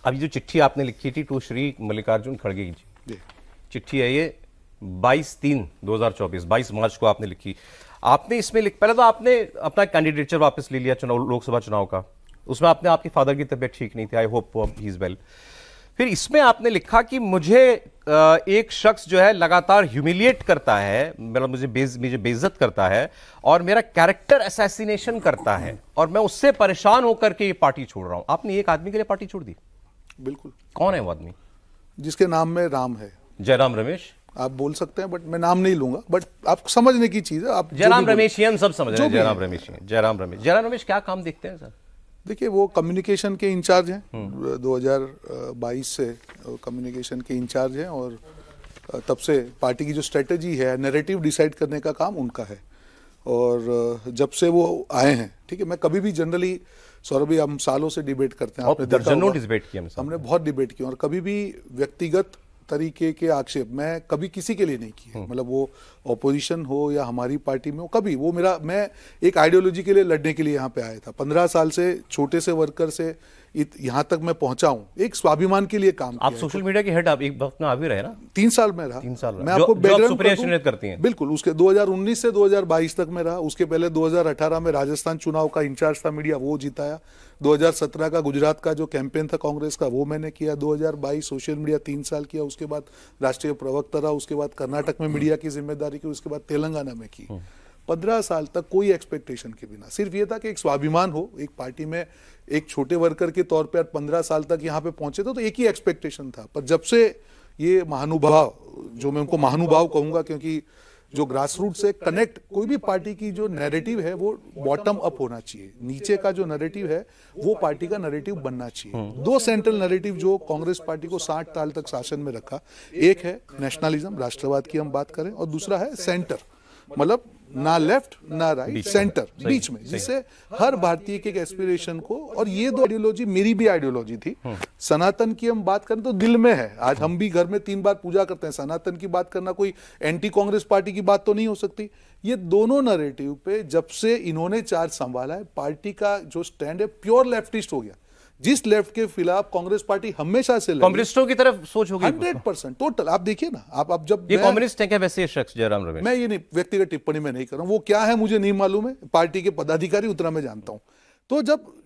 अभी जो चिट्ठी आपने लिखी थी टू श्री मल्लिकार्जुन खड़गे जी, चिट्ठी है ये 22/3/2024, 22 मार्च को आपने लिखी। आपने इसमें पहले तो आपने अपना कैंडिडेचर वापस ले लिया चुनाव, लोकसभा चुनाव का। उसमें आपने आपकी फादर की तबीयत ठीक नहीं थी, I hope he is well. फिर इसमें आपने लिखा कि मुझे एक शख्स जो है लगातार ह्यूमिलिएट करता है, मतलब मुझे बेइज्जत करता है और मेरा कैरेक्टर असैसिनेशन करता है और मैं उससे परेशान होकर के ये पार्टी छोड़ रहा हूं। आपने एक आदमी के लिए पार्टी छोड़ दी? बिल्कुल। कौन है वो आदमी? जिसके नाम में राम है। जयराम रमेश। आप बोल सकते हैं, बट मैं नाम नहीं लूंगा, बट आप समझने की चीज है। आप जयराम रमेश ही हम सब समझ रहे हैं। जयराम रमेश क्या काम देखते हैं सर? देखिए, वो कम्युनिकेशन के इंचार्ज हैं, 2022 से कम्युनिकेशन के इंचार्ज हैं और तब से पार्टी की जो स्ट्रेटेजी है, नैरेटिव डिसाइड करने का काम उनका है। और जब से वो आए हैं, ठीक है, मैं कभी भी जनरली सौरभ भी हम सालों से डिबेट करते हैं, आपने दर्जनों डिबेट किया हमने बहुत डिबेट किया और कभी भी व्यक्तिगत तरीके के आक्षेप मैं कभी किसी के लिए नहीं किए। मतलब वो ऑपोजिशन हो या हमारी पार्टी में हो, कभी वो मैं एक आइडियोलॉजी के लिए लड़ने के लिए यहाँ पे आया था। 15 साल से छोटे से वर्कर से यहाँ तक मैं पहुंचा हूँ, एक स्वाभिमान के लिए काम आप सोशल मीडिया के हेड आप एक वक्त में आ भी रहे ना? 3 साल में रहा। 3 साल मैं आपको बैकग्राउंड करती हैं। बिल्कुल। उसके 2019 से 2022 तक में रहा। उसके पहले 2018 में राजस्थान चुनाव का इंचार्ज था मीडिया, वो जिताया। 2017 का गुजरात का जो कैंपेन था कांग्रेस का, वो मैंने किया। 2022 सोशल मीडिया 3 साल किया। उसके बाद राष्ट्रीय प्रवक्ता रहा। उसके बाद कर्नाटक में मीडिया की जिम्मेदारी की। उसके बाद तेलंगाना में की। 15 साल तक कोई एक्सपेक्टेशन के बिना, सिर्फ ये था कि एक स्वाभिमान हो एक पार्टी में। एक छोटे वर्कर के तौर पे 15 साल तक यहाँ पे पहुंचे तो एक ही एक्सपेक्टेशन था। पर जब से ये महानुभाव, जो मैं उनको महानुभाव कहूंगा क्योंकि जो ग्रास रूट से कनेक्ट, कोई भी पार्टी की जो नैरेटिव है वो बॉटम अप होना चाहिए। नीचे का जो नैरेटिव है वो पार्टी का नैरेटिव बनना चाहिए। 2 सेंट्रल नैरेटिव जो कांग्रेस पार्टी को 60 साल तक शासन में रखा, एक है नेशनलिज्म, राष्ट्रवाद की हम बात करें, और दूसरा है सेंटर, मतलब ना लेफ्ट ना राइट, सेंटर, बीच में, जिससे हर भारतीय के एस्पिरेशन को। और ये 2 आइडियोलॉजी मेरी भी आइडियोलॉजी थी। सनातन की हम बात करें तो दिल में है। आज हम भी घर में 3 बार पूजा करते हैं। सनातन की बात करना कोई एंटी कांग्रेस पार्टी की बात तो नहीं हो सकती। ये दोनों नैरेटिव पे जब से इन्होंने चार्ज संभाला है, पार्टी का जो स्टैंड है प्योर लेफ्टिस्ट हो गया। जिस लेफ्ट के खिलाफ कांग्रेस पार्टी हमेशा से कम्युनिस्टों की तरफ सोच होगी 100% टोटल। आप देखिए ना, आप जब ये कम्युनिस्ट है क्या वैसे ये शख्स जयराम रमेश? मैं ये नहीं, व्यक्तिगत टिप्पणी में नहीं कर रहा हूं। वो क्या है मुझे नहीं मालूम है, पार्टी के पदाधिकारी उतना मैं जानता हूं। तो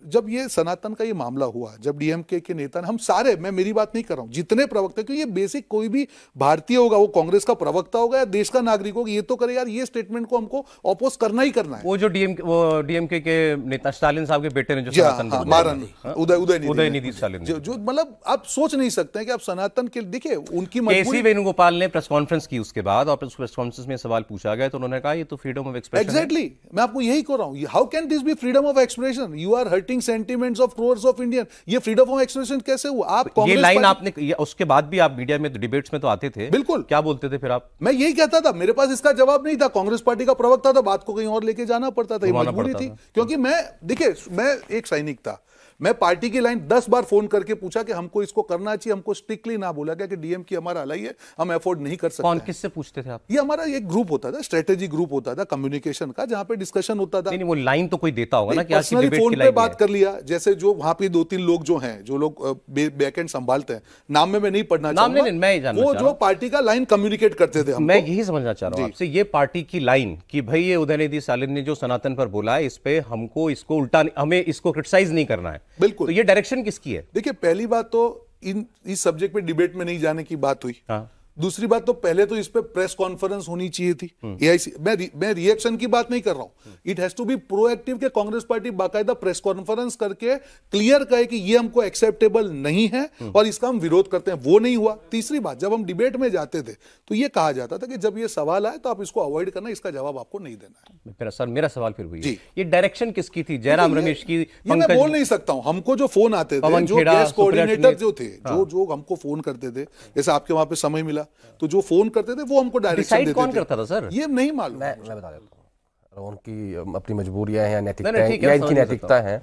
जब ये सनातन का ये मामला हुआ, जब डीएमके के नेता ने, हम सारे, मैं मेरी बात नहीं कर रहा हूं, जितने प्रवक्ता, क्योंकि ये बेसिक कोई भी भारतीय होगा, वो कांग्रेस का प्रवक्ता होगा या देश का नागरिक होगा, ये तो करे यार, ये स्टेटमेंट को हमको ऑपोज करना ही करना है। वो जो डीएमके के नेता स्टालिन साहब के बेटे ने जो सनातन मारन, उदयनिधि स्टालिन, जो मतलब आप सोच नहीं सकते हैं कि आप सनातन के, देखिए उनकी केसी वेणुगोपाल ने प्रेस कॉन्फ्रेंस की उसके बाद, और प्रेस कॉन्फ्रेंस में सवाल पूछा गया तो उन्होंने कहा ये तो फ्रीडम ऑफ एक्सप्रेशन। एग्जैक्टली, मैं आपको यही कह रहा हूं, how can this be freedom of expression? You are hurting sentiments of crores of Indian. ये फ्रीडम ऑफ एक्सप्रेशन कैसे हुआ? आप ये लाइन आपने, उसके बाद भी आप मीडिया में डिबेट्स में तो आते थे, बिल्कुल, क्या बोलते थे फिर आप? मैं यही कहता था, मेरे पास इसका जवाब नहीं था। कांग्रेस पार्टी का प्रवक्ता था, बात को कहीं और लेके जाना पड़ता था, ये मजबूरी थी। क्योंकि मैं, देखिए, मैं एक सैनिक था। मैं पार्टी की लाइन 10 बार फोन करके पूछा कि हमको इसको करना चाहिए। हमको स्ट्रिक्टली ना बोला गया कि डीएम की हमारा अलाई है, हम अफोर्ड नहीं कर सकते। कौन, किससे पूछते थे आप? ये हमारा एक ग्रुप होता था, स्ट्रेटेजी ग्रुप होता था कम्युनिकेशन का, जहां पे डिस्कशन होता था। नहीं, वो लाइन तो कोई देता होगा ना कि आज की डिबेट फोन की पे लाइन बात कर लिया। जैसे जो वहां पे 2-3 लोग जो हैं, जो लोग बैकएंड संभालते हैं, नाम में मैं नहीं पढ़ना चाहूंगा, वो जो पार्टी का लाइन कम्युनिकेट करते थे। मैं यही समझना चाह रहा हूं आपसे, ये पार्टी की लाइन कि भाई ये उदयनिधि स्टालिन ने जो सनातन पर बोला है, इस पे हमको इसको उल्टा, हमें इसको क्रिटिसाइज नहीं करना है। बिल्कुल। तो ये डायरेक्शन किसकी है? देखिए, पहली बात तो इस सब्जेक्ट पे डिबेट में नहीं जाने की बात हुई। हाँ। दूसरी बात तो पहले तो इस पे प्रेस कॉन्फ्रेंस होनी चाहिए थी। एआईसी, मैं रिएक्शन की बात नहीं कर रहा हूं। It has to be proactive के कांग्रेस पार्टी बाकायदा प्रेस कॉन्फ्रेंस करके क्लियर कहे कि ये हमको एक्सेप्टेबल नहीं है और इसका हम विरोध करते हैं। वो नहीं हुआ। तीसरी बात, जब हम डिबेट में जाते थे तो ये कहा जाता था कि जब ये सवाल आए तो आप इसको अवॉइड करना, इसका जवाब आपको नहीं देना है। सर, मेरा सवाल फिर वही है, ये डायरेक्शन किसकी थी? जयराम रमेश की? ये मैं बोल नहीं सकता हूं। हमको जो फोन आते थे, जो गैस कोऑर्डिनेटर जो थे, जो हमको फोन करते थे, जैसे आपके वहां पे समय मिला तो जो फोन करते थे वो हमको डायरेक्शन देते थे। कौन करता था सर? ये नहीं मालूम। मैं बता देता हूँ, उनकी अपनी मजबूरियां हैं या नैतिकता है या इनकी नैतिकता है।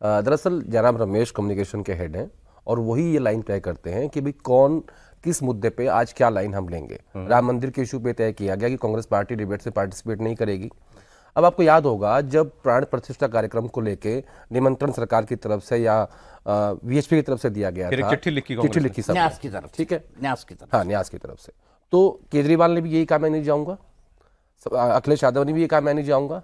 दरअसल जयराम रमेश कम्युनिकेशन के हेड हैं और वही ये लाइन तय करते हैं कि भाई कौन किस मुद्दे पे आज क्या लाइन हम लेंगे। राम मंदिर के इशू पे तय किया गया कि कांग्रेस पार्टी डिबेट से पार्टिसिपेट नहीं करेगी। अब आपको याद होगा जब प्राण प्रतिष्ठा कार्यक्रम को लेके निमंत्रण सरकार की तरफ से या वीएचपी की तरफ से दिया गया था, चिट्ठी लिखी सब न्यास की तरफ, ठीक है, न्यास की तरफ, हाँ न्यास की तरफ से, तो केजरीवाल ने भी यही कहा मैं नहीं जाऊंगा, अखिलेश यादव ने भी ये कहा मैं नहीं जाऊंगा,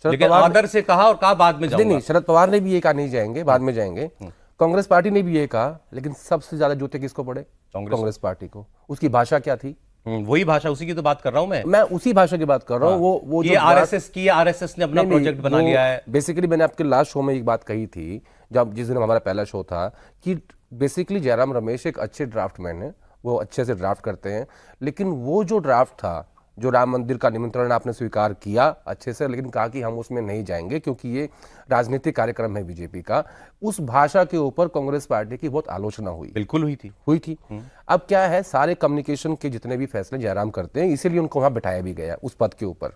शरद पवार आदर से कहा और कहा बाद में जाऊंगा। नहीं, शरद पवार ने भी ये कहा नहीं जाएंगे, बाद में जाएंगे। कांग्रेस पार्टी ने भी ये कहा, लेकिन सबसे ज्यादा जूते किसको पड़े? कांग्रेस पार्टी को। उसकी भाषा क्या थी? वही भाषा, उसी की तो बात कर रहा हूं मैं उसी भाषा की बात कर रहा हूँ। वो ये आरएसएस की, आरएसएस ने अपना प्रोजेक्ट बना लिया है। बेसिकली मैंने आपके लास्ट शो में एक बात कही थी, जब जिस दिन हमारा पहला शो था, कि बेसिकली जयराम रमेश एक अच्छे ड्राफ्टमैन है, वो अच्छे से ड्राफ्ट करते हैं, लेकिन वो जो ड्राफ्ट था, जो राम मंदिर का निमंत्रण आपने स्वीकार किया अच्छे से, लेकिन कहा कि हम उसमें नहीं जाएंगे क्योंकि ये राजनीतिक कार्यक्रम है बीजेपी का, उस भाषा के ऊपर कांग्रेस पार्टी की बहुत आलोचना हुई। बिल्कुल हुई थी। अब क्या है, सारे कम्युनिकेशन के जितने भी फैसले जयराम करते हैं, इसीलिए उनको वहां बिठाया भी गया उस पद के ऊपर।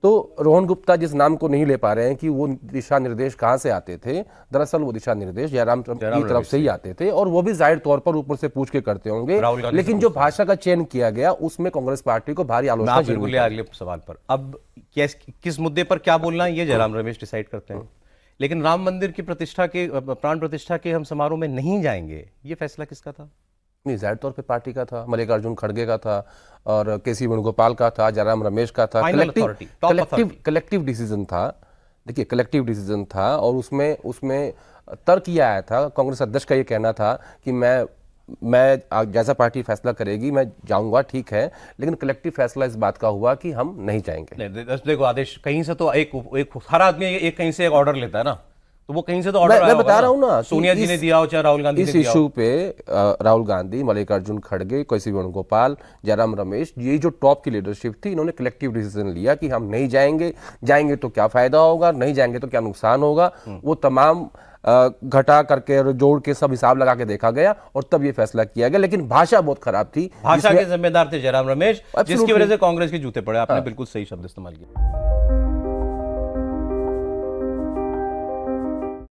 तो रोहन गुप्ता जिस नाम को नहीं ले पा रहे हैं कि वो दिशा निर्देश कहां से आते थे, दरअसल वो दिशा निर्देश जयराम की तरफ से ही आते थे, और वो भी जाहिर तौर पर ऊपर से पूछ के करते होंगे, लेकिन जो भाषा का चयन किया गया उसमें कांग्रेस पार्टी को भारी आलोचना। अगले सवाल पर, अब किस मुद्दे पर क्या बोलना है ये जयराम रमेश डिसाइड करते हैं, लेकिन राम मंदिर की प्रतिष्ठा के, प्राण प्रतिष्ठा के हम समारोह में नहीं जाएंगे, ये फैसला किसका था? नहीं, जाहिर तौर पे पार्टी का था, मल्लिकार्जुन खड़गे का था, और केसी वेणुगोपाल का था, जयराम रमेश का था। कलेक्टिव डिसीजन था। देखिए, कलेक्टिव डिसीजन था, और उसमें तर्क ये आया था, कांग्रेस अध्यक्ष का ये कहना था कि मैं जैसा पार्टी फैसला करेगी मैं जाऊंगा, ठीक है, लेकिन कलेक्टिव फैसला इस बात का हुआ कि हम नहीं जाएंगे। देखो आदेश, कहीं से तो एक हर आदमी एक कहीं से एक ऑर्डर लेता है ना, तो वो कहीं से तो ऑर्डर मैं बता रहा हूँ ना, सोनिया जी ने दिया हो चाहे राहुल गांधी ने दिया हो। इस इशू पे राहुल गांधी, मल्लिकार्जुन खड़गे, केसी वेणुगोपाल, जयराम रमेश, ये जो टॉप की लीडरशिप थी, इन्होंने कलेक्टिव डिसीजन लिया कि हम नहीं जाएंगे, जाएंगे तो क्या फायदा होगा, नहीं जाएंगे तो क्या नुकसान होगा। वो तमाम घटा करके और जोड़ के सब हिसाब लगा के देखा गया, और तब ये फैसला किया गया। लेकिन भाषा बहुत खराब थी, भाषा के जिम्मेदार थे जयराम रमेश, जिसकी वजह से कांग्रेस के जूते पड़े। आपने बिल्कुल सही शब्द इस्तेमाल किया।